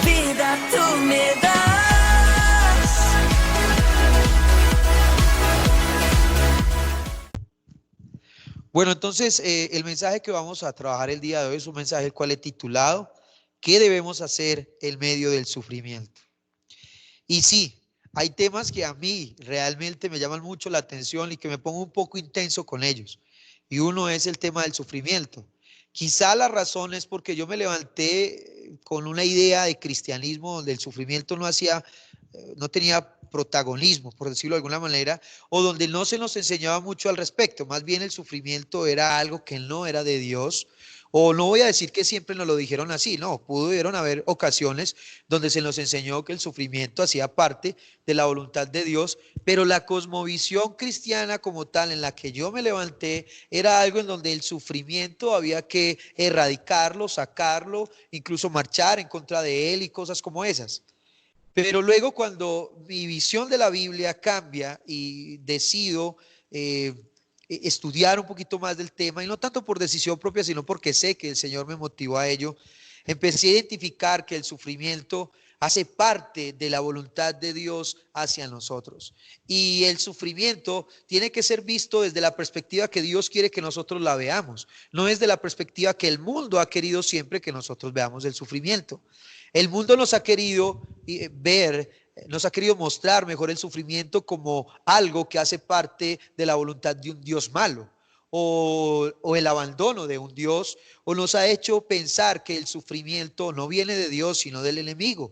vida tú me das. Bueno, entonces el mensaje que vamos a trabajar el día de hoy es un mensaje el cual he titulado ¿qué debemos hacer en medio del sufrimiento? Y sí, hay temas que a mí realmente me llaman mucho la atención y que me pongo un poco intenso con ellos. Y uno es el tema del sufrimiento. Quizá la razón es porque yo me levanté con una idea de cristianismo donde el sufrimiento no tenía protagonismo, por decirlo de alguna manera, o donde no se nos enseñaba mucho al respecto. Más bien el sufrimiento era algo que no era de Dios. O no voy a decir que siempre nos lo dijeron así, no, pudieron haber ocasiones donde se nos enseñó que el sufrimiento hacía parte de la voluntad de Dios, pero la cosmovisión cristiana como tal en la que yo me levanté era algo en donde el sufrimiento había que erradicarlo, sacarlo, incluso marchar en contra de él y cosas como esas. Pero luego cuando mi visión de la Biblia cambia y decido estudiar un poquito más del tema, y no tanto por decisión propia, sino porque sé que el Señor me motivó a ello, empecé a identificar que el sufrimiento hace parte de la voluntad de Dios hacia nosotros. Y el sufrimiento tiene que ser visto desde la perspectiva que Dios quiere que nosotros la veamos, no desde la perspectiva que el mundo ha querido siempre que nosotros veamos el sufrimiento. El mundo nos ha querido ver, nos ha querido mostrar mejor el sufrimiento como algo que hace parte de la voluntad de un Dios malo o el abandono de un Dios, o nos ha hecho pensar que el sufrimiento no viene de Dios sino del enemigo.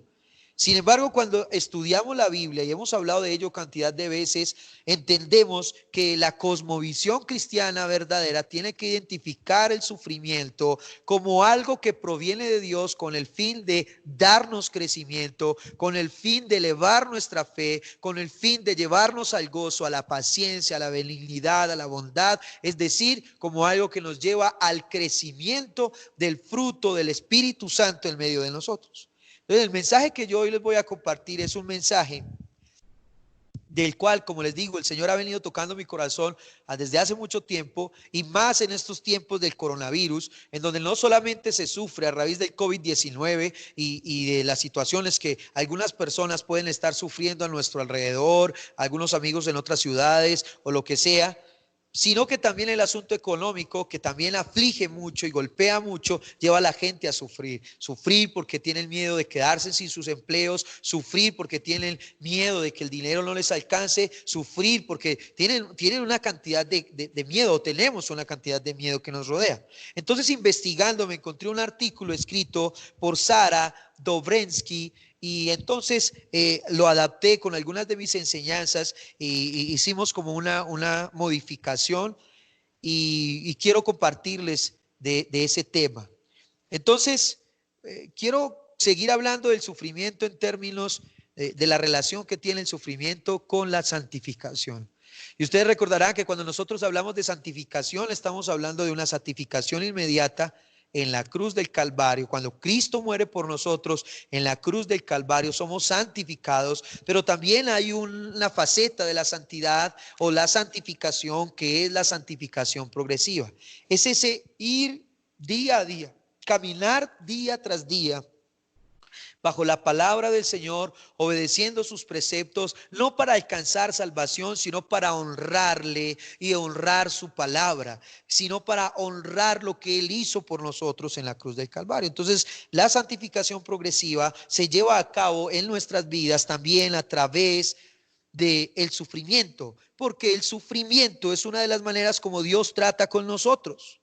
Sin embargo, cuando estudiamos la Biblia, y hemos hablado de ello cantidad de veces, entendemos que la cosmovisión cristiana verdadera tiene que identificar el sufrimiento como algo que proviene de Dios con el fin de darnos crecimiento, con el fin de elevar nuestra fe, con el fin de llevarnos al gozo, a la paciencia, a la benignidad, a la bondad, es decir, como algo que nos lleva al crecimiento del fruto del Espíritu Santo en medio de nosotros. Entonces, el mensaje que yo hoy les voy a compartir es un mensaje del cual, como les digo, el Señor ha venido tocando mi corazón desde hace mucho tiempo, y más en estos tiempos del coronavirus, en donde no solamente se sufre a raíz del COVID-19 y de las situaciones que algunas personas pueden estar sufriendo a nuestro alrededor, algunos amigos en otras ciudades o lo que sea, sino que también el asunto económico, que también aflige mucho y golpea mucho, lleva a la gente a sufrir. Sufrir porque tienen miedo de quedarse sin sus empleos, sufrir porque tienen miedo de que el dinero no les alcance, sufrir porque tienen una cantidad de miedo, tenemos una cantidad de miedo que nos rodea. Entonces, investigando, me encontré un artículo escrito por Sara Dobrensky, y entonces lo adapté con algunas de mis enseñanzas y hicimos como una modificación, y quiero compartirles de ese tema. Entonces, quiero seguir hablando del sufrimiento en términos de la relación que tiene el sufrimiento con la santificación. Y ustedes recordarán que cuando nosotros hablamos de santificación, estamos hablando de una santificación inmediata en la cruz del Calvario. Cuando Cristo muere por nosotros en la cruz del Calvario, somos santificados, pero también hay una faceta de la santidad o la santificación que es la santificación progresiva. Es ese ir día a día, caminar día tras día bajo la palabra del Señor, obedeciendo sus preceptos, no para alcanzar salvación, sino para honrarle y honrar su palabra, sino para honrar lo que Él hizo por nosotros en la cruz del Calvario. Entonces, la santificación progresiva se lleva a cabo en nuestras vidas también a través del sufrimiento, porque el sufrimiento es una de las maneras como Dios trata con nosotros.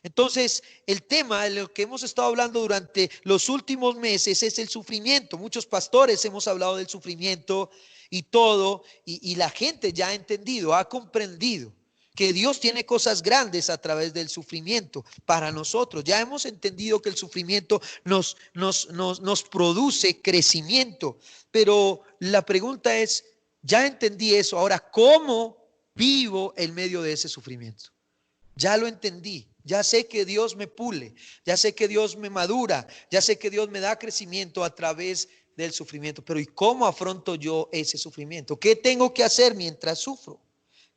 Entonces, el tema de lo que hemos estado hablando durante los últimos meses es el sufrimiento. Muchos pastores hemos hablado del sufrimiento y todo, y la gente ya ha entendido, ha comprendido que Dios tiene cosas grandes a través del sufrimiento para nosotros. Ya hemos entendido que el sufrimiento nos produce crecimiento, pero la pregunta es, ya entendí eso, ahora, ¿cómo vivo en medio de ese sufrimiento? Ya lo entendí, ya sé que Dios me pule, ya sé que Dios me madura, ya sé que Dios me da crecimiento a través del sufrimiento, pero ¿y cómo afronto yo ese sufrimiento? ¿Qué tengo que hacer mientras sufro?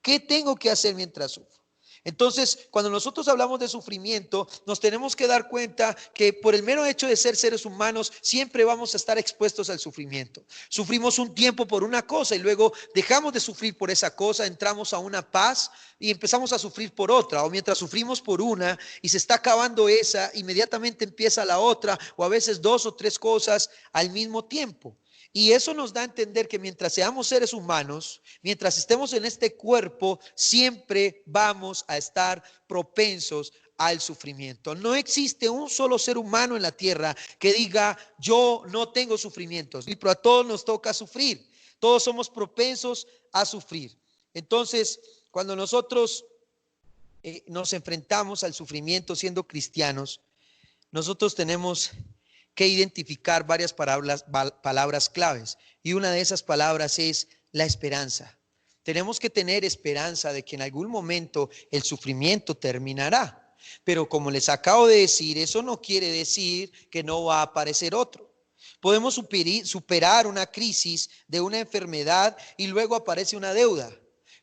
¿Qué tengo que hacer mientras sufro? Entonces, cuando nosotros hablamos de sufrimiento, nos tenemos que dar cuenta que por el mero hecho de ser seres humanos, siempre vamos a estar expuestos al sufrimiento. Sufrimos un tiempo por una cosa y luego dejamos de sufrir por esa cosa, entramos a una paz y empezamos a sufrir por otra. O mientras sufrimos por una y se está acabando esa, inmediatamente empieza la otra, o a veces dos o tres cosas al mismo tiempo. Y eso nos da a entender que mientras seamos seres humanos, mientras estemos en este cuerpo, siempre vamos a estar propensos al sufrimiento. No existe un solo ser humano en la tierra que diga, yo no tengo sufrimientos, pero a todos nos toca sufrir. Todos somos propensos a sufrir. Entonces, cuando nosotros nos enfrentamos al sufrimiento siendo cristianos, nosotros tenemos que identificar varias palabras claves, y una de esas palabras es la esperanza. Tenemos que tener esperanza de que en algún momento el sufrimiento terminará, pero como les acabo de decir, eso no quiere decir que no va a aparecer otro. Podemos superar una crisis de una enfermedad y luego aparece una deuda.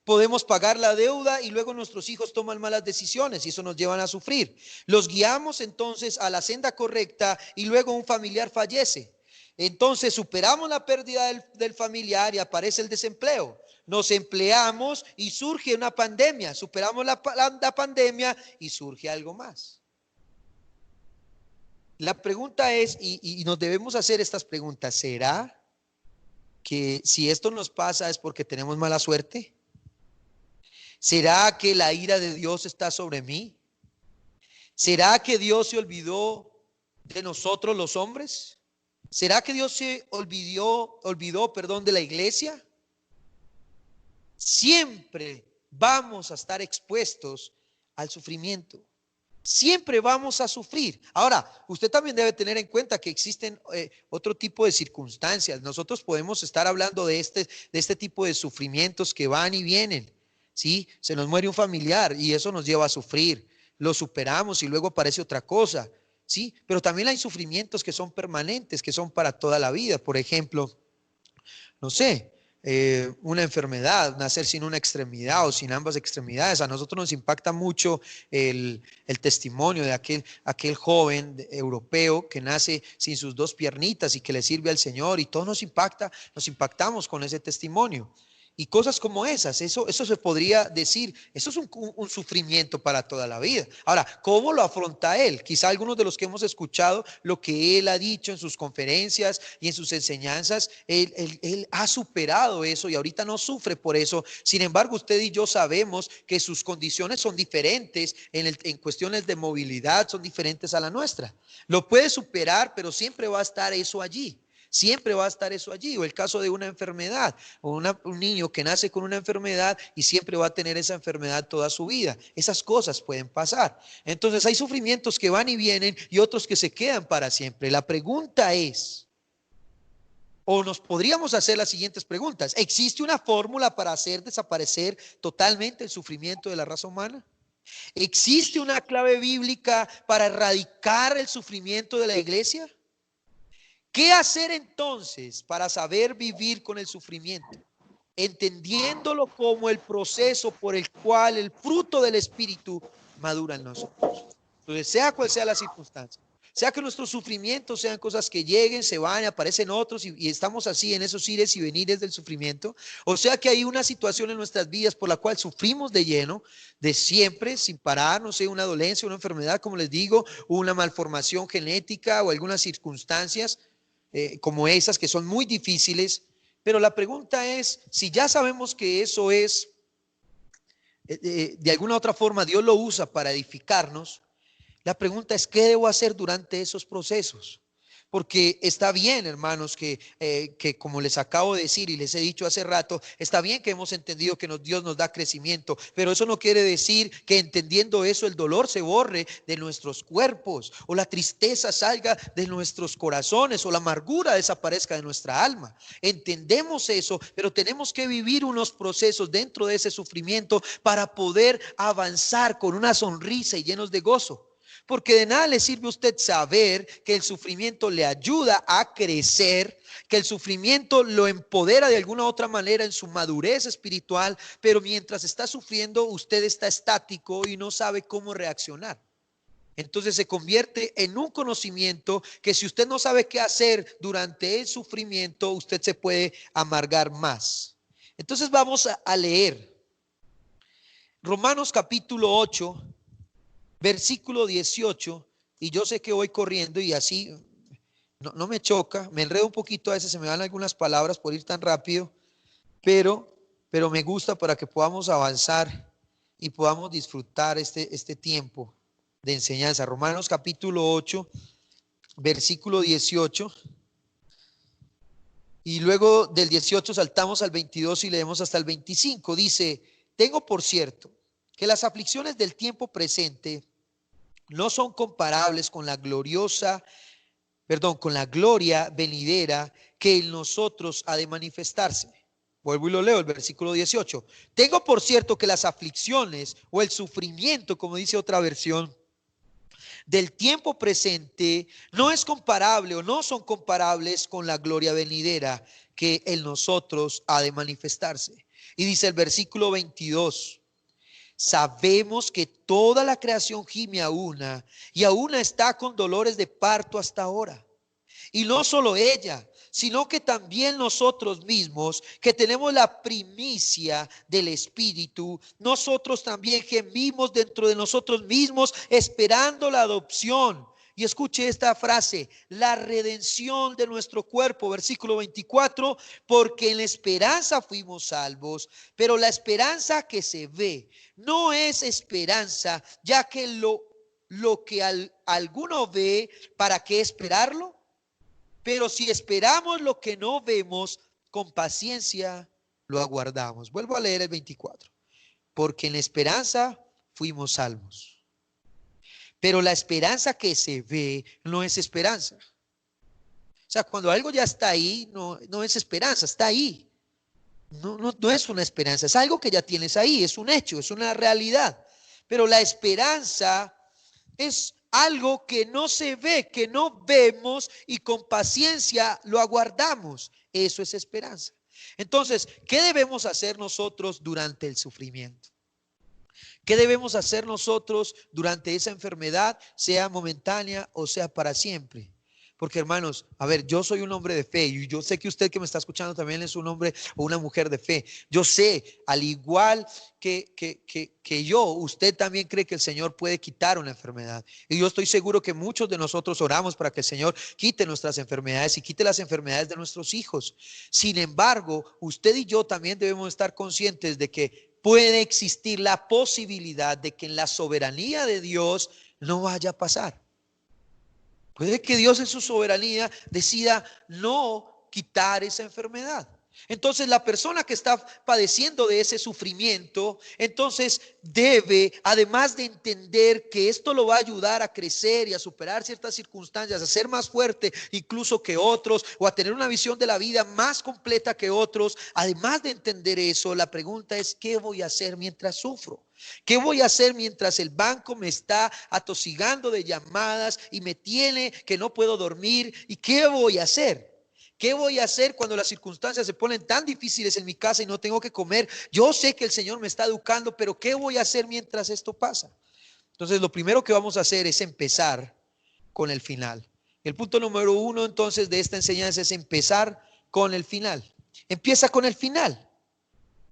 Podemos pagar la deuda y luego nuestros hijos toman malas decisiones y eso nos lleva a sufrir. Los guiamos entonces a la senda correcta y luego un familiar fallece. Entonces superamos la pérdida del familiar y aparece el desempleo. Nos empleamos y surge una pandemia. Superamos la pandemia y surge algo más. La pregunta es, y nos debemos hacer estas preguntas, ¿será que si esto nos pasa es porque tenemos mala suerte? ¿Será que la ira de Dios está sobre mí? ¿Será que Dios se olvidó de nosotros los hombres? ¿Será que Dios se olvidó, de la iglesia? Siempre vamos a estar expuestos al sufrimiento. Siempre vamos a sufrir. Ahora, usted también debe tener en cuenta que existen otro tipo de circunstancias. Nosotros podemos estar hablando de este tipo de sufrimientos que van y vienen. ¿Sí? Se nos muere un familiar y eso nos lleva a sufrir. Lo superamos y luego aparece otra cosa. ¿Sí? Pero también hay sufrimientos que son permanentes, que son para toda la vida. Por ejemplo, no sé, una enfermedad, nacer sin una extremidad o sin ambas extremidades. A nosotros nos impacta mucho el testimonio de aquel joven europeo que nace sin sus dos piernitas y que le sirve al Señor, y todo nos impactamos con ese testimonio. Y cosas como esas, eso se podría decir, eso es un sufrimiento para toda la vida. Ahora, ¿cómo lo afronta él? Quizá algunos de los que hemos escuchado lo que él ha dicho en sus conferencias y en sus enseñanzas, él ha superado eso y ahorita no sufre por eso. Sin embargo, usted y yo sabemos que sus condiciones son diferentes en cuestiones de movilidad, son diferentes a la nuestra. Lo puede superar, pero siempre va a estar eso allí. Siempre va a estar eso allí. O el caso de una enfermedad, o un niño que nace con una enfermedad y siempre va a tener esa enfermedad toda su vida. Esas cosas pueden pasar. Entonces hay sufrimientos que van y vienen y otros que se quedan para siempre. La pregunta es, o nos podríamos hacer las siguientes preguntas: ¿existe una fórmula para hacer desaparecer totalmente el sufrimiento de la raza humana? ¿Existe una clave bíblica para erradicar el sufrimiento de la iglesia? ¿Qué hacer entonces para saber vivir con el sufrimiento? Entendiéndolo como el proceso por el cual el fruto del Espíritu madura en nosotros. Entonces, sea cual sea la circunstancia, sea que nuestros sufrimientos sean cosas que lleguen, se van, aparecen otros y estamos así en esos ires y venires del sufrimiento, o sea que hay una situación en nuestras vidas por la cual sufrimos de lleno, de siempre, sin parar, no sé, una dolencia, una enfermedad, como les digo, una malformación genética o algunas circunstancias como esas que son muy difíciles, pero la pregunta es, si ya sabemos que eso es, de alguna otra forma Dios lo usa para edificarnos, la pregunta es, ¿qué debo hacer durante esos procesos? Porque está bien, hermanos, que como les acabo de decir y les he dicho hace rato, está bien que hemos entendido que Dios nos da crecimiento, pero eso no quiere decir que entendiendo eso el dolor se borre de nuestros cuerpos, o la tristeza salga de nuestros corazones, o la amargura desaparezca de nuestra alma. Entendemos eso, pero tenemos que vivir unos procesos dentro de ese sufrimiento para poder avanzar con una sonrisa y llenos de gozo. Porque de nada le sirve a usted saber que el sufrimiento le ayuda a crecer, que el sufrimiento lo empodera de alguna u otra manera en su madurez espiritual, pero mientras está sufriendo usted está estático y no sabe cómo reaccionar. Entonces se convierte en un conocimiento que si usted no sabe qué hacer durante el sufrimiento, usted se puede amargar más. Entonces vamos a leer Romanos capítulo 8, versículo 18, y yo sé que voy corriendo y así no me choca, me enredo un poquito, a veces se me van algunas palabras por ir tan rápido, pero me gusta para que podamos avanzar y podamos disfrutar este tiempo de enseñanza. Romanos capítulo 8, versículo 18, y luego del 18 saltamos al 22 y leemos hasta el 25. Dice: tengo por cierto que las aflicciones del tiempo presente no son comparables con la con la gloria venidera que en nosotros ha de manifestarse. Vuelvo y lo leo, el versículo 18. Tengo por cierto que las aflicciones o el sufrimiento, como dice otra versión, del tiempo presente no es comparable o no son comparables con la gloria venidera que en nosotros ha de manifestarse. Y dice el versículo 22. Sabemos que toda la creación gime a una y a una está con dolores de parto hasta ahora. Y no solo ella, sino que también nosotros mismos, que tenemos la primicia del Espíritu, nosotros también gemimos dentro de nosotros mismos, esperando la adopción. Y escuche esta frase: la redención de nuestro cuerpo. Versículo 24, porque en la esperanza fuimos salvos, pero la esperanza que se ve no es esperanza, ya que lo que alguno ve, ¿para qué esperarlo? Pero si esperamos lo que no vemos, con paciencia lo aguardamos. Vuelvo a leer el 24. Porque en la esperanza fuimos salvos. Pero la esperanza que se ve no es esperanza. O sea, cuando algo ya está ahí, no es esperanza, está ahí. No es una esperanza, es algo que ya tienes ahí, es un hecho, es una realidad. Pero la esperanza es algo que no se ve, que no vemos y con paciencia lo aguardamos. Eso es esperanza. Entonces, ¿qué debemos hacer nosotros durante el sufrimiento? ¿Qué debemos hacer nosotros durante esa enfermedad, sea momentánea o sea para siempre? Porque hermanos, a ver, yo soy un hombre de fe y yo sé que usted que me está escuchando también es un hombre o una mujer de fe. Yo sé, al igual que yo, usted también cree que el Señor puede quitar una enfermedad. Y yo estoy seguro que muchos de nosotros oramos para que el Señor quite nuestras enfermedades y quite las enfermedades de nuestros hijos. Sin embargo, usted y yo también debemos estar conscientes de que puede existir la posibilidad de que en la soberanía de Dios no vaya a pasar. Puede que Dios en su soberanía decida no quitar esa enfermedad. Entonces la persona que está padeciendo de ese sufrimiento, entonces debe, además de entender que esto lo va a ayudar a crecer y a superar ciertas circunstancias, a ser más fuerte incluso que otros, o a tener una visión de la vida más completa que otros, además de entender eso, la pregunta es: ¿qué voy a hacer mientras sufro? ¿Qué voy a hacer mientras el banco me está atosigando de llamadas y me tiene que no puedo dormir? ¿Y qué voy a hacer? ¿Qué voy a hacer cuando las circunstancias se ponen tan difíciles en mi casa y no tengo que comer? Yo sé que el Señor me está educando, pero ¿qué voy a hacer mientras esto pasa? Entonces, lo primero que vamos a hacer es empezar con el final. El punto número 1 entonces de esta enseñanza es empezar con el final. Empieza con el final.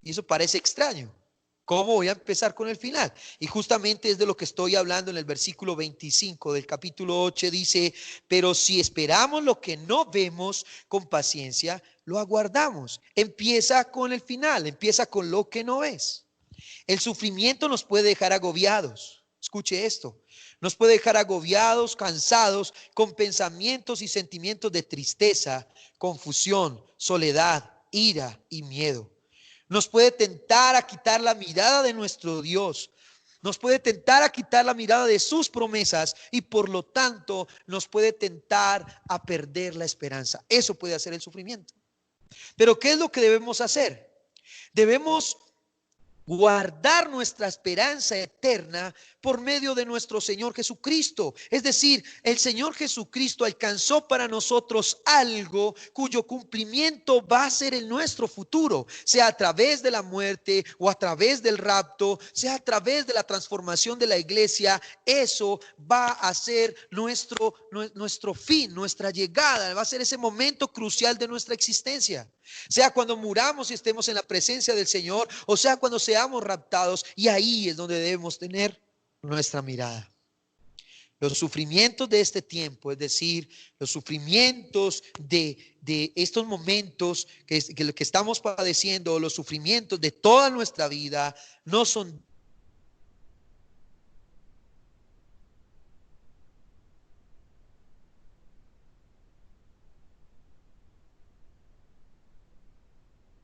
Y eso parece extraño. ¿Cómo voy a empezar con el final? Y justamente es de lo que estoy hablando en el versículo 25 del capítulo 8. Dice: pero si esperamos lo que no vemos, con paciencia lo aguardamos. Empieza con el final, empieza con lo que no ves. El sufrimiento nos puede dejar agobiados. Escuche esto. Nos puede dejar agobiados, cansados, con pensamientos y sentimientos de tristeza, confusión, soledad, ira y miedo. Nos puede tentar a quitar la mirada de nuestro Dios. Nos puede tentar a quitar la mirada de sus promesas y por lo tanto nos puede tentar a perder la esperanza. Eso puede hacer el sufrimiento. Pero ¿qué es lo que debemos hacer? Debemos guardar nuestra esperanza eterna por medio de nuestro Señor Jesucristo. Es decir, el Señor Jesucristo alcanzó para nosotros algo cuyo cumplimiento va a ser en nuestro futuro, sea a través de la muerte o a través del rapto, sea a través de la transformación de la iglesia. Eso va a ser nuestro fin, nuestra llegada, va a ser ese momento crucial de nuestra existencia. Sea cuando muramos y estemos en la presencia del Señor, o sea cuando seamos raptados, y ahí es donde debemos tener nuestra mirada. Los sufrimientos de este tiempo, es decir, los sufrimientos de estos momentos que estamos padeciendo, los sufrimientos de toda nuestra vida, no son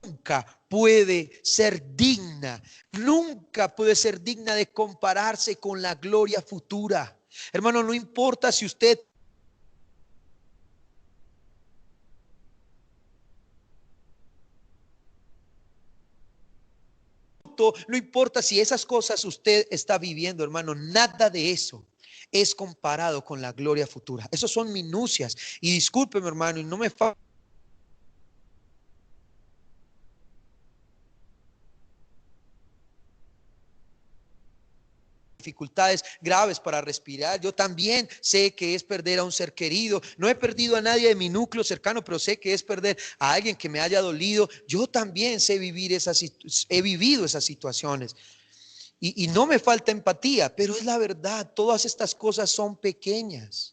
nunca puede ser digna, nunca puede ser digna de compararse con la gloria futura. Hermano, no importa si usted no importa si esas cosas usted está viviendo, hermano, nada de eso es comparado con la gloria futura. Esos son minucias. Y discúlpeme, hermano, y no me dificultades graves para respirar. Yo también sé que es perder a un ser querido. No he perdido a nadie de mi núcleo cercano, pero sé que es perder a alguien que me haya dolido. Yo también sé vivir he vivido esas situaciones. Y no me falta empatía, pero es la verdad. Todas estas cosas son pequeñas.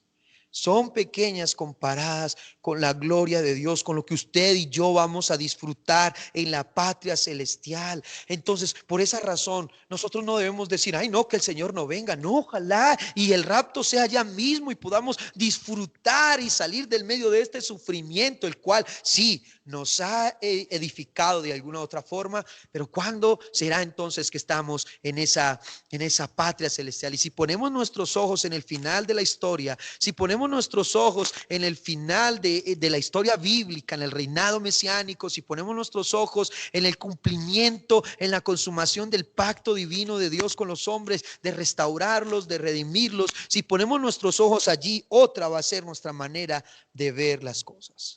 Son pequeñas comparadas con la gloria de Dios, con lo que usted y yo vamos a disfrutar en la patria celestial. Entonces, por esa razón, nosotros no debemos decir, ay, no, que el Señor no venga. No, ojalá y el rapto sea ya mismo y podamos disfrutar y salir del medio de este sufrimiento, el cual sí nos ha edificado de alguna otra forma, pero ¿cuándo será entonces que estamos en esa patria celestial? Y si ponemos nuestros ojos en el final de la historia, si ponemos nuestros ojos en el final de la historia bíblica, en el reinado mesiánico, si ponemos nuestros ojos en el cumplimiento, en la consumación del pacto divino de Dios con los hombres, de restaurarlos, de redimirlos, si ponemos nuestros ojos allí, otra va a ser nuestra manera de ver las cosas.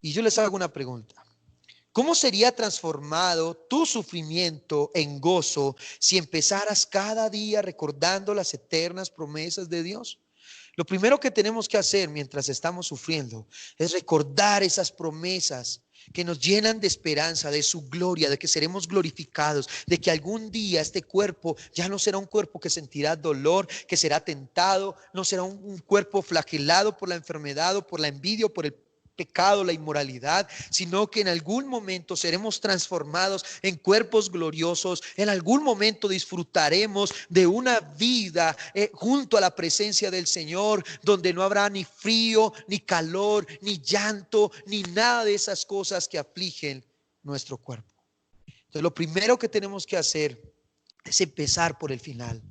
Y yo les hago una pregunta. ¿Cómo sería transformado tu sufrimiento en gozo si empezaras cada día recordando las eternas promesas de Dios? Lo primero que tenemos que hacer mientras estamos sufriendo es recordar esas promesas que nos llenan de esperanza, de su gloria, de que seremos glorificados, de que algún día este cuerpo ya no será un cuerpo que sentirá dolor, que será tentado, no será un cuerpo flagelado por la enfermedad o por la envidia o por el pecado, la inmoralidad, sino que en algún momento seremos transformados en cuerpos gloriosos. En algún momento disfrutaremos de una vida junto a la presencia del Señor, donde no habrá ni frío, ni calor, ni llanto, ni nada de esas cosas que afligen nuestro cuerpo. Entonces, lo primero que tenemos que hacer es empezar por el final.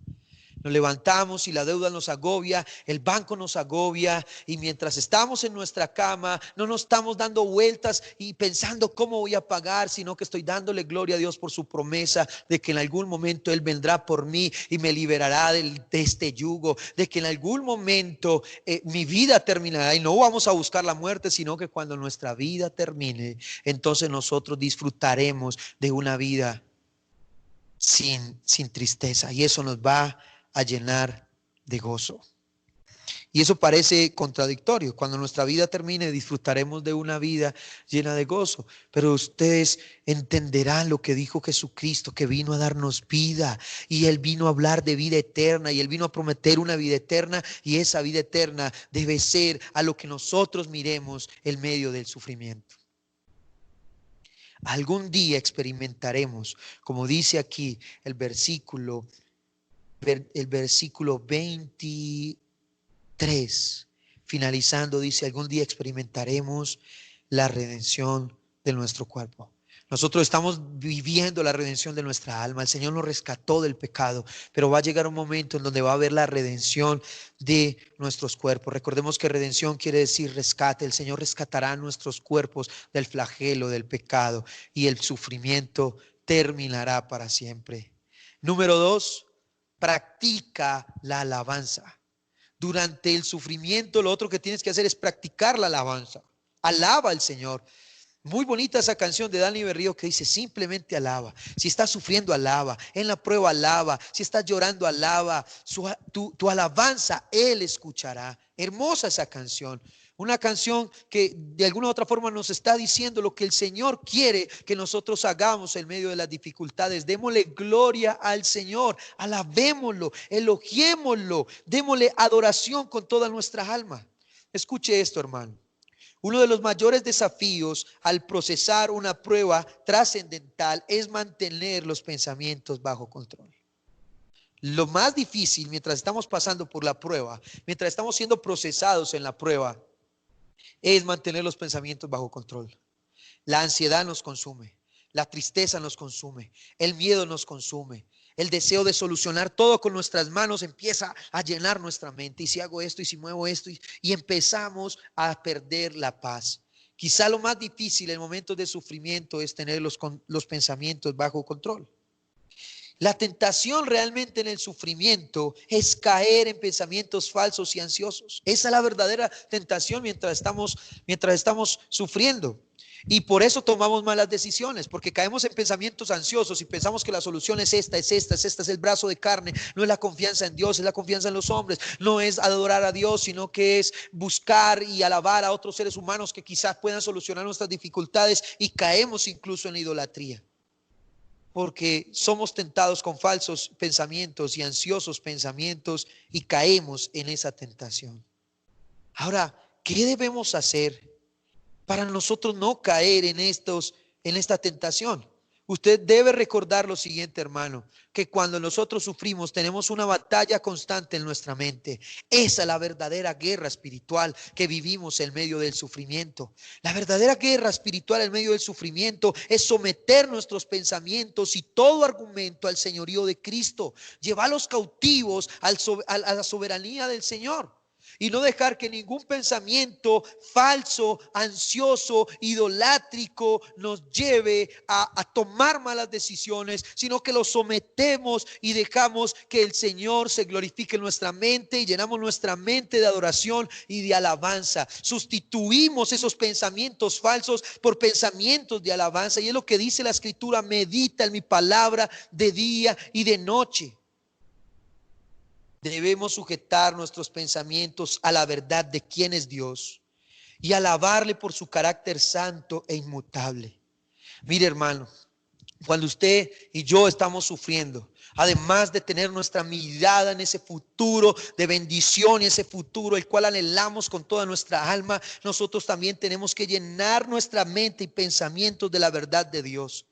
Nos levantamos y la deuda nos agobia, el banco nos agobia, y mientras estamos en nuestra cama no nos estamos dando vueltas y pensando cómo voy a pagar, sino que estoy dándole gloria a Dios por su promesa de que en algún momento Él vendrá por mí y me liberará de este yugo, de que en algún momento mi vida terminará y no vamos a buscar la muerte, sino que cuando nuestra vida termine, entonces nosotros disfrutaremos de una vida sin tristeza, y eso nos va a llenar de gozo. Y eso parece contradictorio. Cuando nuestra vida termine, disfrutaremos de una vida llena de gozo. Pero ustedes entenderán lo que dijo Jesucristo, que vino a darnos vida, y Él vino a hablar de vida eterna, y Él vino a prometer una vida eterna, y esa vida eterna debe ser a lo que nosotros miremos en medio del sufrimiento. Algún día experimentaremos, como dice aquí el versículo 23, finalizando, dice: algún día experimentaremos la redención de nuestro cuerpo. Nosotros estamos viviendo la redención de nuestra alma. El Señor nos rescató del pecado, pero va a llegar un momento en donde va a haber la redención de nuestros cuerpos. Recordemos que redención quiere decir rescate. El Señor rescatará nuestros cuerpos del flagelo, del pecado y el sufrimiento terminará para siempre. Número 2, practica la alabanza. Durante el sufrimiento, lo otro que tienes que hacer es practicar la alabanza. Alaba al Señor. Muy bonita esa canción de Dani Berrío que dice: simplemente alaba. Si estás sufriendo, alaba. En la prueba, alaba. Si estás llorando, alaba. Tu alabanza Él escuchará. Hermosa esa canción. Una canción que de alguna u otra forma nos está diciendo lo que el Señor quiere que nosotros hagamos en medio de las dificultades. Démosle gloria al Señor, alabémoslo, elogiémoslo, démosle adoración con toda nuestra alma. Escuche esto, hermano. Uno de los mayores desafíos al procesar una prueba trascendental es mantener los pensamientos bajo control. Lo más difícil mientras estamos pasando por la prueba, mientras estamos siendo procesados en la prueba, es mantener los pensamientos bajo control. La ansiedad nos consume, la tristeza nos consume, el miedo nos consume. El deseo de solucionar todo con nuestras manos empieza a llenar nuestra mente. Y si hago esto, y si muevo esto, y empezamos a perder la paz. Quizá lo más difícil en momentos de sufrimiento es tener los pensamientos bajo control. La tentación realmente en el sufrimiento es caer en pensamientos falsos y ansiosos. Esa es la verdadera tentación mientras estamos sufriendo. Y por eso tomamos malas decisiones, porque caemos en pensamientos ansiosos y pensamos que la solución es esta, es el brazo de carne. No es la confianza en Dios, es la confianza en los hombres. No es adorar a Dios, sino que es buscar y alabar a otros seres humanos que quizás puedan solucionar nuestras dificultades, y caemos incluso en la idolatría. Porque somos tentados con falsos pensamientos y ansiosos pensamientos y caemos en esa tentación. Ahora, ¿qué debemos hacer para nosotros no caer en esta tentación? Usted debe recordar lo siguiente, hermano, que cuando nosotros sufrimos tenemos una batalla constante en nuestra mente. Esa es la verdadera guerra espiritual que vivimos en medio del sufrimiento. La verdadera guerra espiritual en medio del sufrimiento es someter nuestros pensamientos y todo argumento al señorío de Cristo, llevarlos cautivos a la soberanía del Señor. Y no dejar que ningún pensamiento falso, ansioso, idolátrico nos lleve a tomar malas decisiones, sino que lo sometemos y dejamos que el Señor se glorifique en nuestra mente y llenamos nuestra mente de adoración y de alabanza. Sustituimos esos pensamientos falsos por pensamientos de alabanza. Y es lo que dice la Escritura: medita en mi palabra de día y de noche. Debemos sujetar nuestros pensamientos a la verdad de quién es Dios y alabarle por su carácter santo e inmutable. Mire, hermano, cuando usted y yo estamos sufriendo, además de tener nuestra mirada en ese futuro de bendición y ese futuro el cual anhelamos con toda nuestra alma, nosotros también tenemos que llenar nuestra mente y pensamientos de la verdad de Dios.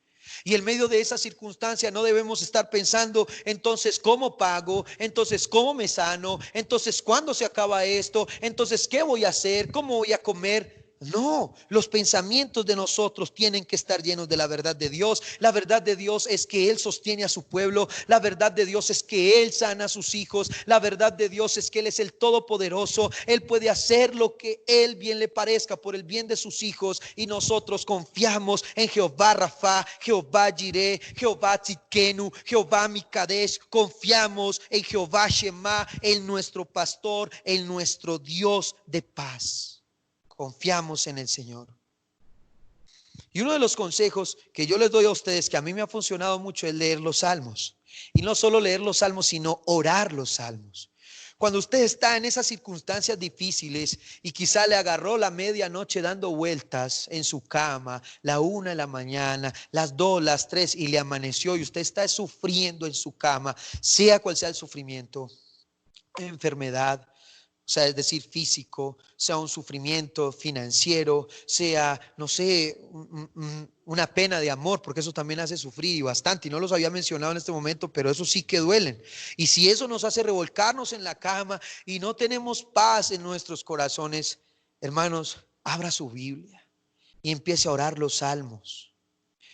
Y en medio de esa circunstancia no debemos estar pensando: entonces, ¿cómo pago? Entonces, ¿cómo me sano? Entonces, ¿cuándo se acaba esto? Entonces, ¿qué voy a hacer? ¿Cómo voy a comer? No, los pensamientos de nosotros tienen que estar llenos de la verdad de Dios. La verdad de Dios es que Él sostiene a su pueblo. La verdad de Dios es que Él sana a sus hijos. La verdad de Dios es que Él es el Todopoderoso. Él puede hacer lo que Él bien le parezca por el bien de sus hijos. Y nosotros confiamos en Jehová Rafa, Jehová Jireh, Jehová Tzidkenu, Jehová Mikadesh. Confiamos en Jehová Shema, en nuestro pastor, en nuestro Dios de paz. Confiamos en el Señor. Y uno de los consejos que yo les doy a ustedes, que a mí me ha funcionado mucho, es leer los salmos. Y no solo leer los salmos, sino orar los salmos. Cuando usted está en esas circunstancias difíciles y quizá le agarró la medianoche dando vueltas en su cama, la 1 de la mañana, las 2, las 3, y le amaneció y usted está sufriendo en su cama, sea cual sea el sufrimiento, enfermedad, o sea, es decir, físico, sea un sufrimiento financiero, sea, no sé, una pena de amor, porque eso también hace sufrir y bastante, y no los había mencionado en este momento, pero eso sí que duelen. Y si eso nos hace revolcarnos en la cama y no tenemos paz en nuestros corazones, hermanos, abra su Biblia y empiece a orar los salmos.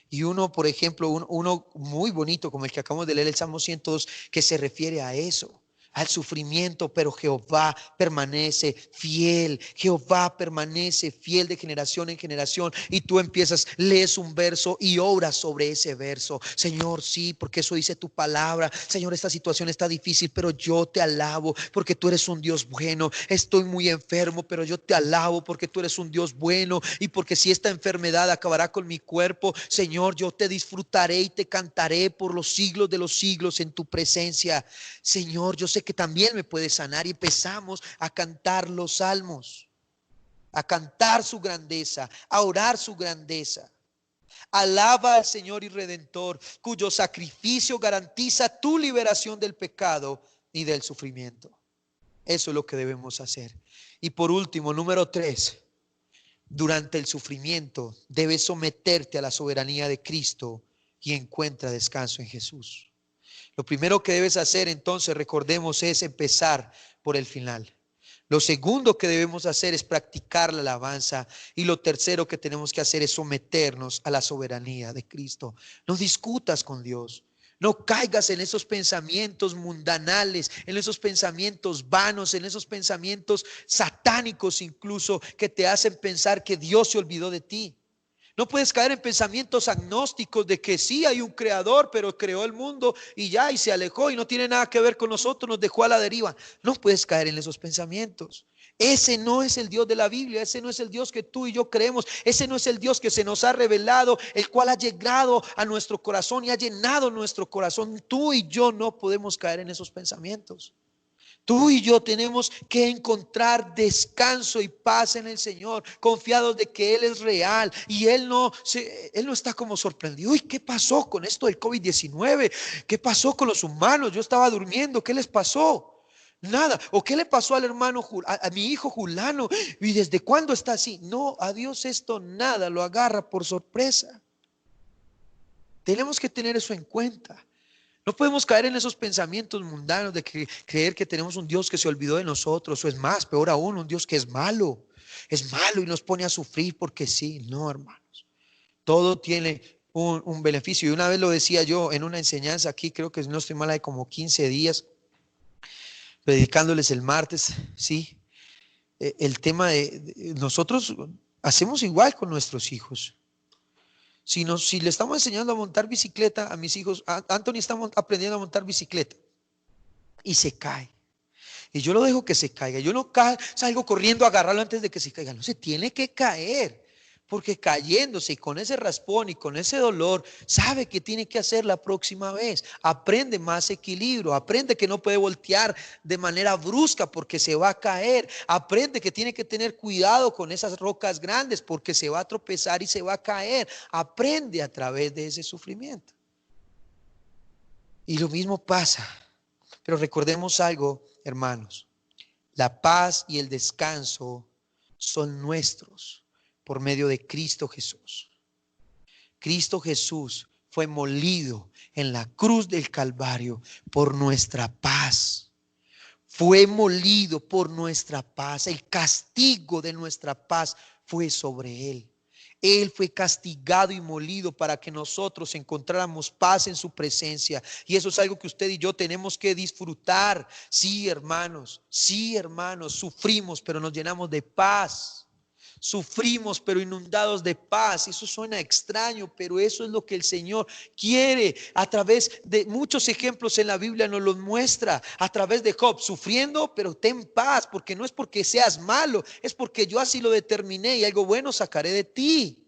Y uno, por ejemplo, uno muy bonito como el que acabamos de leer, el Salmo 102, que se refiere a eso. al sufrimiento, pero Jehová permanece fiel. Jehová permanece fiel de generación en generación. Y tú empiezas, lees un verso y obras sobre ese verso. Señor, sí, porque eso dice tu palabra. Señor, esta situación está difícil, pero yo te alabo porque tú eres un Dios bueno. Estoy muy enfermo, pero yo te alabo porque tú eres un Dios bueno. Y porque si esta enfermedad acabará con mi cuerpo, Señor, yo te disfrutaré y te cantaré por los siglos de los siglos en tu presencia. Señor, yo sé que también me puedes sanar. Y empezamos a cantar los salmos, a cantar su grandeza, a orar su grandeza. Alaba al Señor y Redentor, cuyo sacrificio garantiza tu liberación del pecado y del sufrimiento. Eso es lo que debemos hacer. Y por último, número 3, durante el sufrimiento debes someterte a la soberanía de Cristo y encuentra descanso en Jesús. Lo primero que debes hacer, entonces, recordemos, es empezar por el final. Lo segundo que debemos hacer es practicar la alabanza. Y lo tercero que tenemos que hacer es someternos a la soberanía de Cristo. No discutas con Dios. No caigas en esos pensamientos mundanales, en esos pensamientos vanos, en esos pensamientos satánicos incluso, que te hacen pensar que Dios se olvidó de ti. No puedes caer en pensamientos agnósticos de que sí hay un creador, pero creó el mundo y ya, y se alejó y no tiene nada que ver con nosotros, nos dejó a la deriva. No puedes caer en esos pensamientos. Ese no es el Dios de la Biblia, ese no es el Dios que tú y yo creemos, ese no es el Dios que se nos ha revelado, el cual ha llegado a nuestro corazón y ha llenado nuestro corazón. Tú y yo no podemos caer en esos pensamientos. Tú y yo tenemos que encontrar descanso y paz en el Señor, confiados de que Él es real y Él no está como sorprendido. Uy, ¿qué pasó con esto del COVID-19? ¿Qué pasó con los humanos? Yo estaba durmiendo, ¿qué les pasó? Nada. ¿O qué le pasó al hermano, a mi hijo Julano? ¿Y desde cuándo está así? No, a Dios esto nada lo agarra por sorpresa. Tenemos que tener eso en cuenta. No podemos caer en esos pensamientos mundanos de creer que tenemos un Dios que se olvidó de nosotros, o es más, peor aún, un Dios que es malo y nos pone a sufrir porque sí. No, hermanos, todo tiene un beneficio. Y una vez lo decía yo en una enseñanza aquí, creo que no estoy mal, de como 15 días, predicándoles el martes, sí, el tema de nosotros hacemos igual con nuestros hijos. Si le estamos enseñando a montar bicicleta a mis hijos, Anthony está aprendiendo a montar bicicleta y se cae. Y yo lo dejo que se caiga. Yo no salgo corriendo a agarrarlo antes de que se caiga. No, se tiene que caer. Porque cayéndose y con ese raspón y con ese dolor, sabe que tiene que hacer la próxima vez. Aprende más equilibrio. Aprende que no puede voltear de manera brusca porque se va a caer. Aprende que tiene que tener cuidado con esas rocas grandes porque se va a tropezar y se va a caer. Aprende a través de ese sufrimiento. Y lo mismo pasa. Pero recordemos algo, hermanos. La paz y el descanso son nuestros por medio de Cristo Jesús. Cristo Jesús fue molido en la cruz del Calvario por nuestra paz. Fue molido por nuestra paz. El castigo de nuestra paz fue sobre él. Él fue castigado y molido para que nosotros encontráramos paz en su presencia. Y eso es algo que usted y yo tenemos que disfrutar. Sí, hermanos, sufrimos, pero nos llenamos de paz. Sufrimos, pero inundados de paz. Eso suena extraño, pero eso es lo que el Señor quiere. A través de muchos ejemplos en la Biblia nos los muestra. A través de Job, sufriendo, pero ten paz, porque no es porque seas malo, es porque yo así lo determiné y algo bueno sacaré de ti.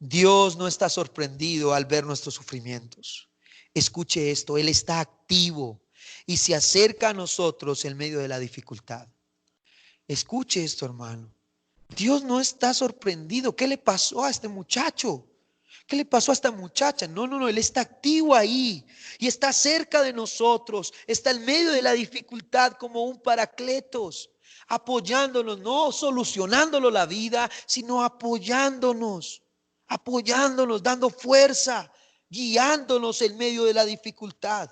Dios no está sorprendido al ver nuestros sufrimientos. Escuche esto, Él está activo y se acerca a nosotros en medio de la dificultad. Escuche esto, hermano. Dios no está sorprendido. ¿Qué le pasó a este muchacho? ¿Qué le pasó a esta muchacha? No, Él está activo ahí y está cerca de nosotros. Está en medio de la dificultad como un paracletos, apoyándonos, no solucionándolo la vida, sino apoyándonos, dando fuerza, guiándonos en medio de la dificultad.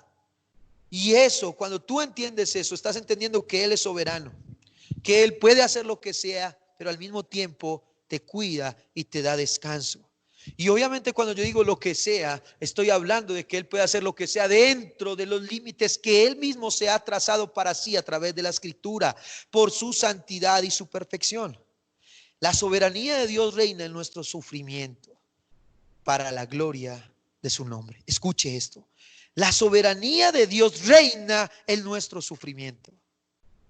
Y eso, cuando tú entiendes eso, estás entendiendo que Él es soberano, que Él puede hacer lo que sea, pero al mismo tiempo te cuida y te da descanso. Y obviamente cuando yo digo lo que sea, estoy hablando de que Él puede hacer lo que sea dentro de los límites que Él mismo se ha trazado para sí a través de la Escritura, por su santidad y su perfección. La soberanía de Dios reina en nuestro sufrimiento para la gloria de su nombre. Escuche esto. La soberanía de Dios reina en nuestro sufrimiento.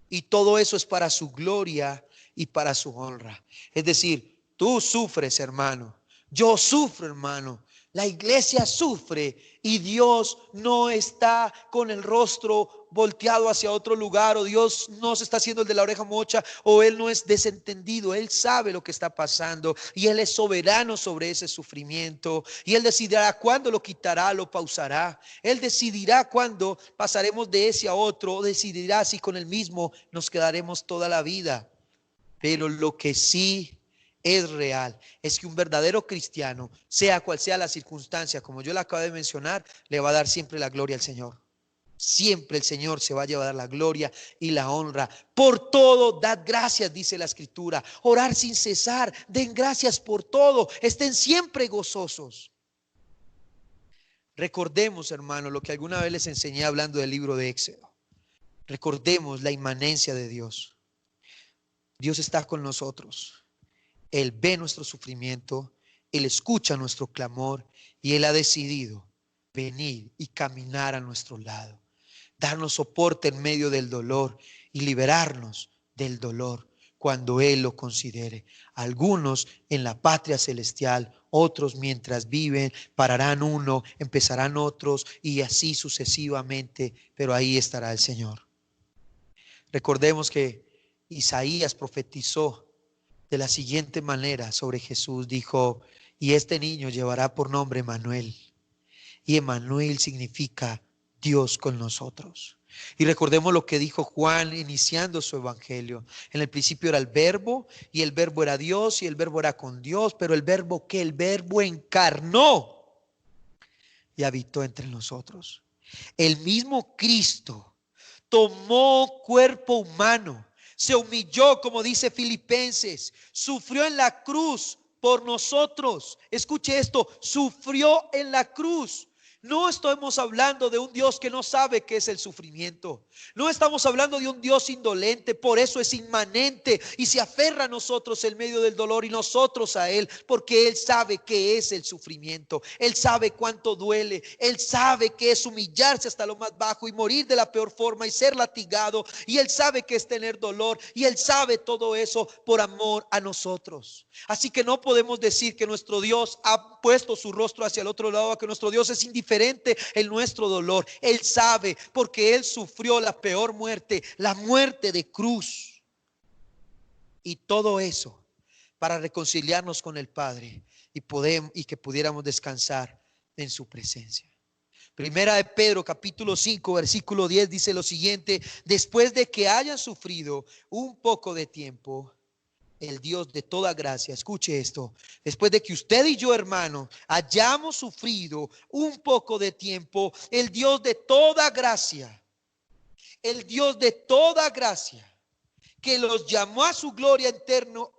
Y todo eso es para su gloria y para su honra. Es decir, tú sufres, hermano. Yo sufro, hermano. La iglesia sufre y Dios no está con el rostro volteado hacia otro lugar, o Dios no se está haciendo el de la oreja mocha, o Él no es desentendido. Él sabe lo que está pasando y Él es soberano sobre ese sufrimiento, y Él decidirá cuándo lo quitará, lo pausará. Él decidirá cuándo pasaremos de ese a otro, o decidirá si con el mismo nos quedaremos toda la vida. Pero lo que sí es real es que un verdadero cristiano, sea cual sea la circunstancia, como yo le acabo de mencionar, le va a dar siempre la gloria al Señor. Siempre el Señor se va a llevar la gloria y la honra. Por todo, dad gracias, dice la Escritura. Orar sin cesar, den gracias por todo, estén siempre gozosos. Recordemos, hermano, lo que alguna vez les enseñé hablando del libro de Éxodo. Recordemos la inmanencia de Dios. Dios está con nosotros. Él ve nuestro sufrimiento, Él escucha nuestro clamor y Él ha decidido venir y caminar a nuestro lado, darnos soporte en medio del dolor y liberarnos del dolor cuando Él lo considere. Algunos en la patria celestial, otros mientras viven, pararán uno, empezarán otros y así sucesivamente, pero ahí estará el Señor. Recordemos que Isaías profetizó de la siguiente manera sobre Jesús. Dijo: y este niño llevará por nombre Emmanuel. Y Emmanuel significa Dios con nosotros. Y recordemos lo que dijo Juan iniciando su evangelio. En el principio era el verbo, y el verbo era Dios, y el verbo era con Dios. Pero el verbo ¿qué? El verbo encarnó y habitó entre nosotros. El mismo Cristo tomó cuerpo humano, se humilló, como dice Filipenses, sufrió en la cruz por nosotros. Escuche esto, sufrió en la cruz. No estamos hablando de un Dios que no sabe qué es el sufrimiento. No estamos hablando de un Dios indolente, por eso es inmanente y se aferra a nosotros en medio del dolor y nosotros a Él, porque Él sabe qué es el sufrimiento. Él sabe cuánto duele. Él sabe qué es humillarse hasta lo más bajo y morir de la peor forma y ser latigado. Y Él sabe qué es tener dolor, y Él sabe todo eso por amor a nosotros. Así que no podemos decir que nuestro Dios ha puesto su rostro hacia el otro lado, que nuestro Dios es indiferente en nuestro dolor. Él sabe, porque Él sufrió la peor muerte, la muerte de cruz. Y todo eso para reconciliarnos con el Padre y que pudiéramos descansar en su presencia. Primera de Pedro capítulo 5 versículo 10 dice lo siguiente: después de que hayan sufrido un poco de tiempo, el Dios de toda gracia, escuche esto, después de que usted y yo, hermano, hayamos sufrido un poco de tiempo, el Dios de toda gracia, el Dios de toda gracia, que los llamó a su gloria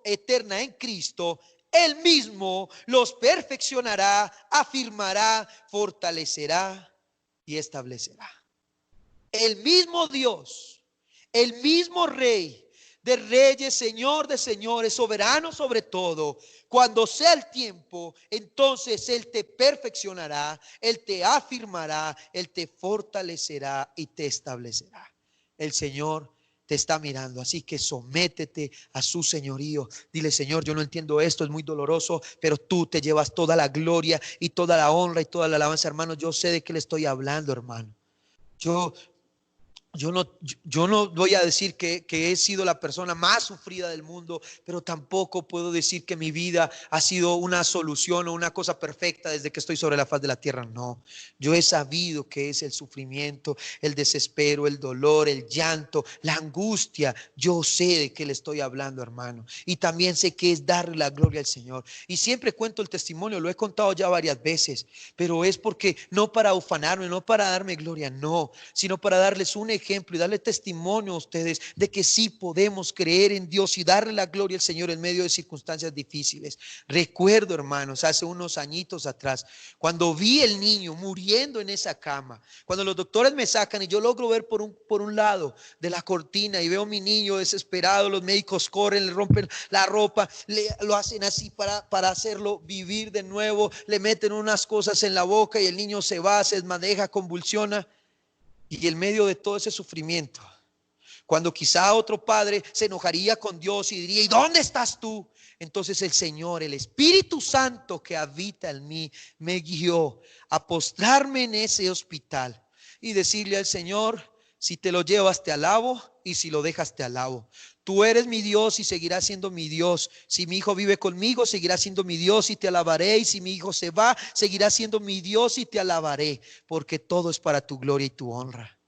eterna en Cristo, Él mismo los perfeccionará, afirmará, fortalecerá y establecerá. El mismo Dios, el mismo Rey de reyes, Señor de señores, soberano sobre todo, cuando sea el tiempo, entonces Él te perfeccionará, Él te afirmará, Él te fortalecerá y te establecerá. El Señor te está mirando, así que sométete a su señorío. Dile: Señor, yo no entiendo esto, es muy doloroso, pero tú te llevas toda la gloria y toda la honra y toda la alabanza, hermano. Yo sé de qué le estoy hablando, hermano. Yo no voy a decir que he sido la persona más sufrida del mundo, pero tampoco puedo decir que mi vida ha sido una solución o una cosa perfecta desde que estoy sobre la faz de la tierra. No, yo he sabido que es el sufrimiento, el desespero, el dolor, el llanto, la angustia. Yo sé de qué le estoy hablando, hermano. Y también sé que es darle la gloria al Señor. Y siempre cuento el testimonio, lo he contado ya varias veces, pero es porque no para ufanarme, no para darme gloria, no, sino para darles un ejemplo ejemplo y darle testimonio a ustedes de que sí podemos creer en Dios y darle la gloria al Señor en medio de circunstancias difíciles. Recuerdo, hermanos, hace unos añitos atrás, cuando vi el niño muriendo en esa cama, cuando los doctores me sacan y yo logro ver por un lado de la cortina y veo a mi niño desesperado, los médicos corren, le rompen la ropa, lo hacen así para hacerlo vivir de nuevo, le meten unas cosas en la boca y el niño se va, se desmadeja, convulsiona. Y en medio de todo ese sufrimiento, cuando quizá otro padre se enojaría con Dios y diría, ¿y dónde estás tú? Entonces el Señor, el Espíritu Santo que habita en mí, me guió a postrarme en ese hospital y decirle al Señor, si te lo llevas te alabo y si lo dejas te alabo. Tú eres mi Dios y seguirás siendo mi Dios. Si mi hijo vive conmigo, seguirá siendo mi Dios y te alabaré. Y si mi hijo se va, seguirá siendo mi Dios y te alabaré, porque todo es para tu gloria y tu honra.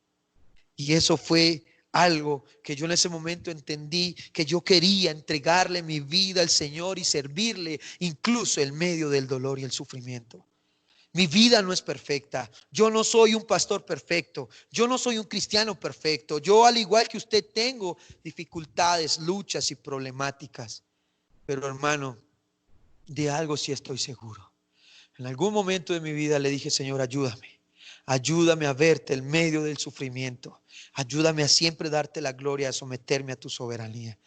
Y eso fue algo que yo en ese momento entendí, que yo quería entregarle mi vida al Señor y servirle incluso en medio del dolor y el sufrimiento. Mi vida no es perfecta. Yo no soy un pastor perfecto. Yo no soy un cristiano perfecto. Yo, al igual que usted, tengo dificultades, luchas y problemáticas. Pero, hermano, de algo sí estoy seguro. En algún momento de mi vida le dije, Señor, ayúdame. Ayúdame a verte en medio del sufrimiento. Ayúdame a siempre darte la gloria, a someterme a tu soberanía.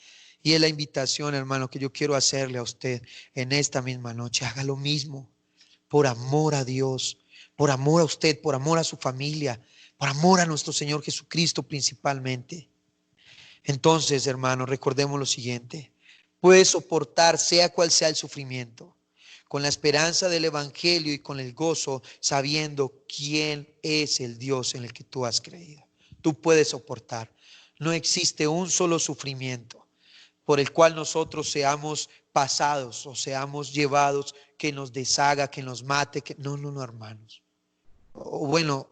Y es la invitación, hermano, que yo quiero hacerle a usted en esta misma noche. Haga lo mismo. Por amor a Dios, por amor a usted, por amor a su familia, por amor a nuestro Señor Jesucristo principalmente. Entonces, hermanos, recordemos lo siguiente: puedes soportar sea cual sea el sufrimiento, con la esperanza del Evangelio y con el gozo, sabiendo quién es el Dios en el que tú has creído. Tú puedes soportar. No existe un solo sufrimiento por el cual nosotros seamos pasados o seamos llevados, que nos deshaga, que nos mate, que no, hermanos. O bueno,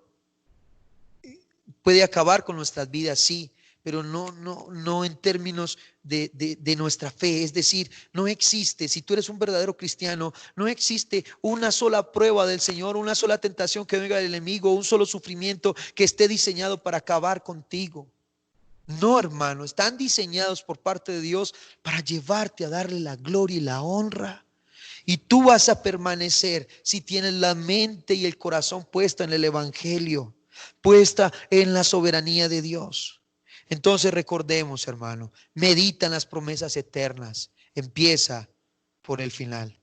puede acabar con nuestras vidas, sí, pero no en términos de nuestra fe. Es decir, no existe, si tú eres un verdadero cristiano, no existe una sola prueba del Señor, una sola tentación que venga del enemigo, un solo sufrimiento que esté diseñado para acabar contigo. No, hermano, están diseñados por parte de Dios para llevarte a darle la gloria y la honra. Y tú vas a permanecer si tienes la mente y el corazón puesta en el Evangelio, puesta en la soberanía de Dios. Entonces recordemos, hermano, medita en las promesas eternas. Empieza por el final.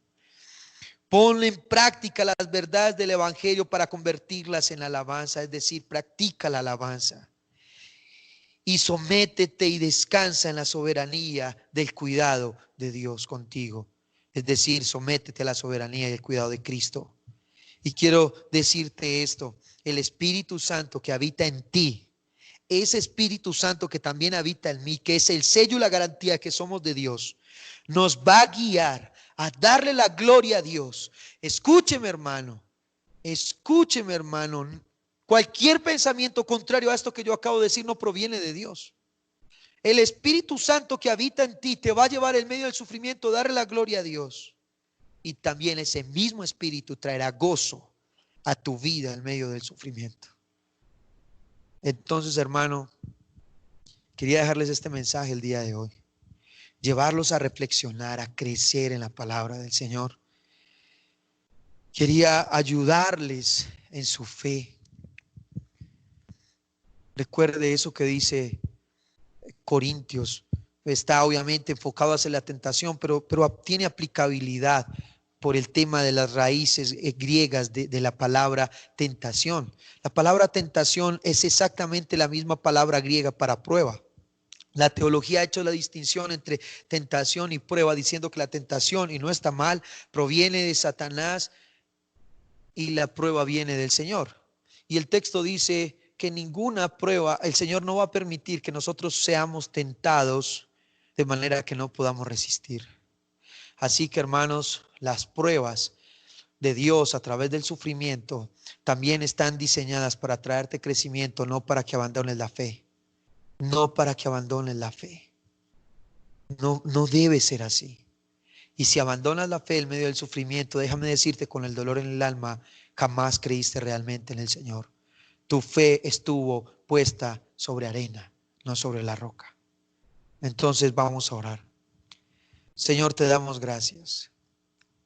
Ponle en práctica las verdades del Evangelio para convertirlas en alabanza, es decir, practica la alabanza. Y sométete y descansa en la soberanía del cuidado de Dios contigo. Es decir, sométete a la soberanía y el cuidado de Cristo. Y quiero decirte esto: el Espíritu Santo que habita en ti, ese Espíritu Santo que también habita en mí, que es el sello y la garantía que somos de Dios, nos va a guiar a darle la gloria a Dios. Escúcheme, hermano. Escúcheme, hermano. Cualquier pensamiento contrario a esto que yo acabo de decir no proviene de Dios. El Espíritu Santo que habita en ti te va a llevar en medio del sufrimiento a darle la gloria a Dios. Y también ese mismo Espíritu traerá gozo a tu vida en medio del sufrimiento. Entonces, hermano, quería dejarles este mensaje el día de hoy. Llevarlos a reflexionar, a crecer en la palabra del Señor. Quería ayudarles en su fe. Recuerde eso que dice Corintios. Está obviamente enfocado hacia la tentación, pero tiene aplicabilidad por el tema de las raíces griegas de la palabra tentación. La palabra tentación es exactamente la misma palabra griega para prueba. La teología ha hecho la distinción entre tentación y prueba, diciendo que la tentación, y no está mal, proviene de Satanás y la prueba viene del Señor. Y el texto dice que ninguna prueba, el Señor no va a permitir que nosotros seamos tentados de manera que no podamos resistir. Así que, hermanos, las pruebas de Dios a través del sufrimiento también están diseñadas para traerte crecimiento, no para que abandones la fe. No para que abandones la fe. No debe ser así. Y si abandonas la fe en medio del sufrimiento, déjame decirte con el dolor en el alma, jamás creíste realmente en el Señor. Tu fe estuvo puesta sobre arena, no sobre la roca. Entonces vamos a orar. Señor, te damos gracias.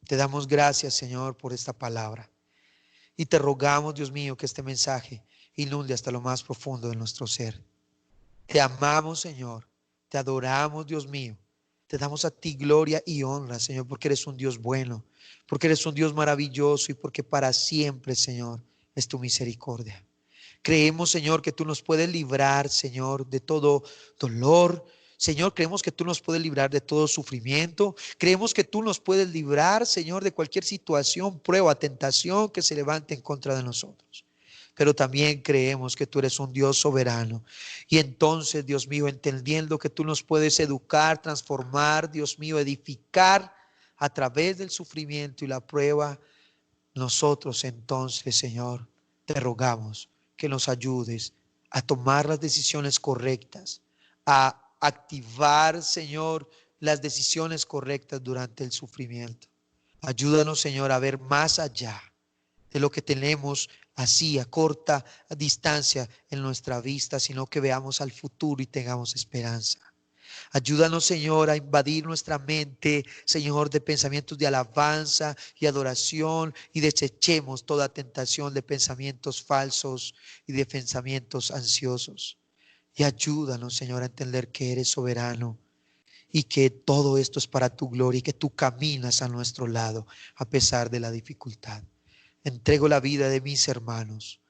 Te damos gracias, Señor, por esta palabra. Y te rogamos, Dios mío, que este mensaje inunde hasta lo más profundo de nuestro ser. Te amamos, Señor. Te adoramos, Dios mío. Te damos a ti gloria y honra, Señor, porque eres un Dios bueno, porque eres un Dios maravilloso y porque para siempre, Señor, es tu misericordia. Creemos, Señor, que tú nos puedes librar, Señor, de todo dolor. Señor, creemos que tú nos puedes librar de todo sufrimiento. Creemos que tú nos puedes librar, Señor, de cualquier situación, prueba, tentación que se levante en contra de nosotros. Pero también creemos que tú eres un Dios soberano. Y entonces, Dios mío, entendiendo que tú nos puedes educar, transformar, Dios mío, edificar a través del sufrimiento y la prueba, nosotros entonces, Señor, te rogamos que nos ayudes a tomar las decisiones correctas, a activar, Señor, las decisiones correctas durante el sufrimiento. Ayúdanos, Señor, a ver más allá de lo que tenemos así a corta distancia en nuestra vista, sino que veamos al futuro y tengamos esperanza. Ayúdanos, Señor, a invadir nuestra mente, Señor, de pensamientos de alabanza y adoración, y desechemos toda tentación de pensamientos falsos y de pensamientos ansiosos. Y ayúdanos, Señor, a entender que eres soberano y que todo esto es para tu gloria y que tú caminas a nuestro lado a pesar de la dificultad. Entrego la vida de mis hermanos.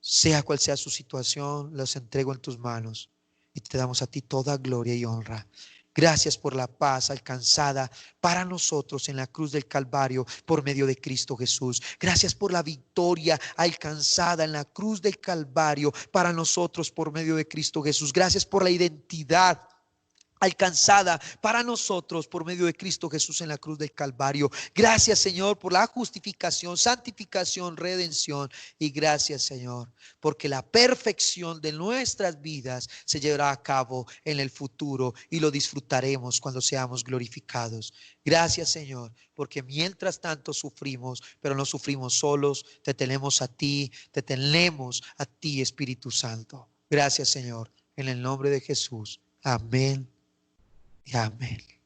Sea cual sea su situación, los entrego en tus manos y te damos a ti toda gloria y honra. Gracias por la paz alcanzada para nosotros en la cruz del Calvario por medio de Cristo Jesús. Gracias por la victoria alcanzada en la cruz del Calvario para nosotros por medio de Cristo Jesús. Gracias por la identidad alcanzada para nosotros por medio de Cristo Jesús en la cruz del Calvario. Gracias, Señor, por la justificación, santificación, redención, y gracias, Señor, porque la perfección de nuestras vidas se llevará a cabo en el futuro y lo disfrutaremos cuando seamos glorificados. Gracias, Señor, porque mientras tanto sufrimos, pero no sufrimos solos, te tenemos a ti, Espíritu Santo. Gracias, Señor, en el nombre de Jesús. Amén. Amén.